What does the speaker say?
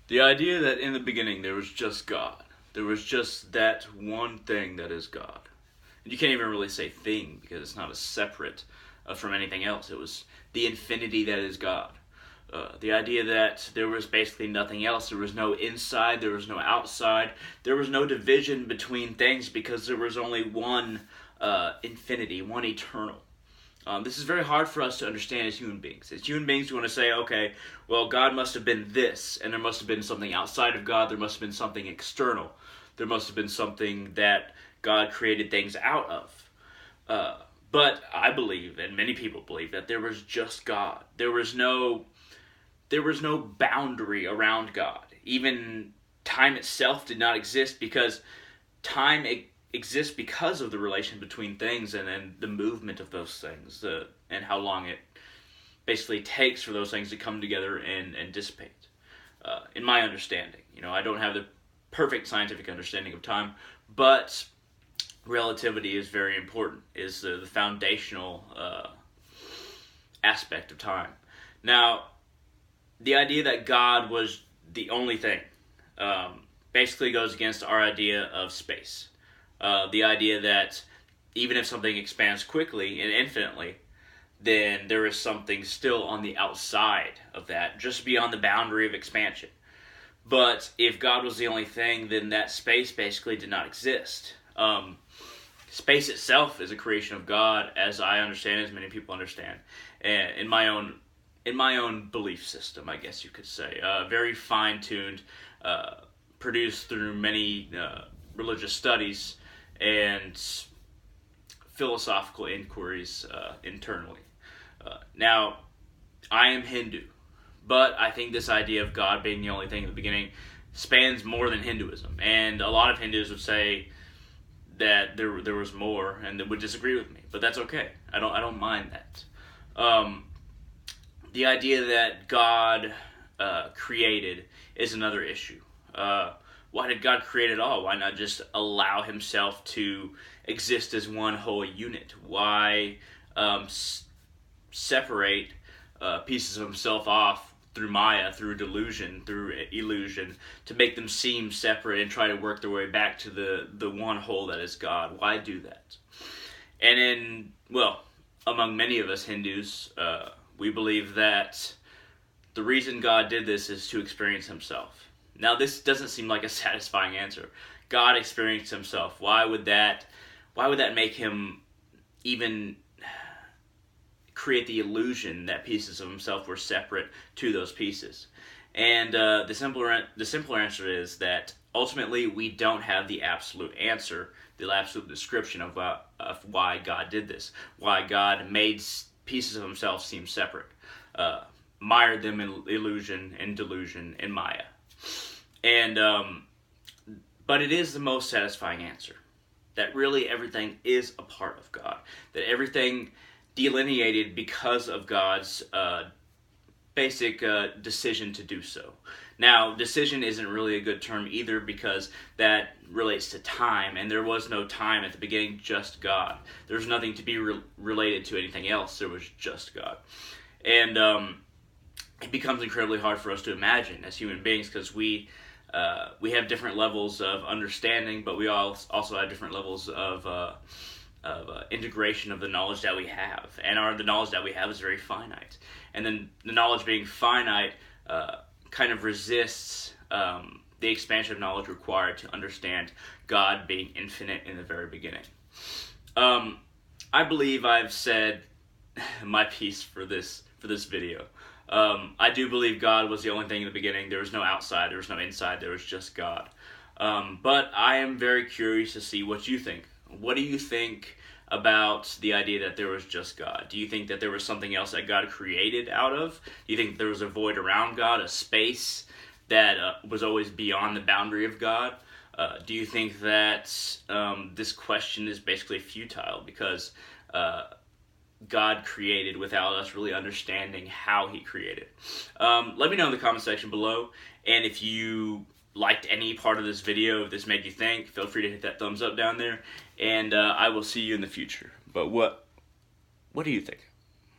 The idea that in the beginning there was just God. There was just that one thing that is God. And you can't even really say thing because it's not as separate from anything else. It was the infinity that is God. The idea that there was basically nothing else. There was no inside, there was no outside. There was no division between things because there was only one infinity, one eternal. This is very hard for us to understand as human beings. As human beings, we want to say, okay, well, God must have been this, and there must have been something outside of God. There must have been something external. There must have been something that God created things out of. But I believe, and many people believe, that there was just God. There was no boundary around God. Even time itself did not exist because time exists because of the relation between things and the movement of those things and how long it basically takes for those things to come together and dissipate. In my understanding, I don't have the perfect scientific understanding of time, but relativity is very important, is the foundational aspect of time. Now, the idea that God was the only thing basically goes against our idea of space. The idea that even if something expands quickly and infinitely, then there is something still on the outside of that, just beyond the boundary of expansion. But if God was the only thing, then that space basically did not exist. Space itself is a creation of God, as I understand, as many people understand, and in my own belief system, I guess you could say, very fine-tuned, produced through many religious studies and philosophical inquiries internally. Now, I am Hindu, but I think this idea of God being the only thing in the beginning spans more than Hinduism, and a lot of Hindus would say that there was more, and they would disagree with me, but that's okay. I don't mind that. The idea that God created is another issue. Why did God create it all? Why not just allow himself to exist as one whole unit? Why separate pieces of himself off through Maya, through delusion, through illusion, to make them seem separate and try to work their way back to the one whole that is God? Why do that? And among many of us Hindus, we believe that the reason God did this is to experience himself. Now, this doesn't seem like a satisfying answer. God experienced himself. Why would that make him even create the illusion that pieces of himself were separate to those pieces? And the simpler answer is that ultimately we don't have the absolute answer, the absolute description of why God did this, why God made pieces of himself seem separate, mired them in illusion and delusion and Maya. And but it is the most satisfying answer, that really everything is a part of God, that everything delineated because of God's basic decision to do so. Now, decision isn't really a good term either, because that relates to time, and there was no time at the beginning, just God. There's nothing to be related to anything else. There was just God. And it becomes incredibly hard for us to imagine as human beings, because we have different levels of understanding, but we also have different levels of integration of the knowledge that we have. And the knowledge that we have is very finite. And then the knowledge being finite kind of resists the expansion of knowledge required to understand God being infinite in the very beginning. I believe I've said my piece for this video. I do believe God was the only thing in the beginning. There was no outside, there was no inside, there was just God. But I am very curious to see what you think. What do you think about the idea that there was just God? Do you think that there was something else that God created out of? Do you think there was a void around God, a space that was always beyond the boundary of God? Do you think that this question is basically futile because God created without us really understanding how he created? Let me know in the comment section below, and if you liked any part of this video, if this made you think, feel free to hit that thumbs up down there, and I will see you in the future. But what do you think?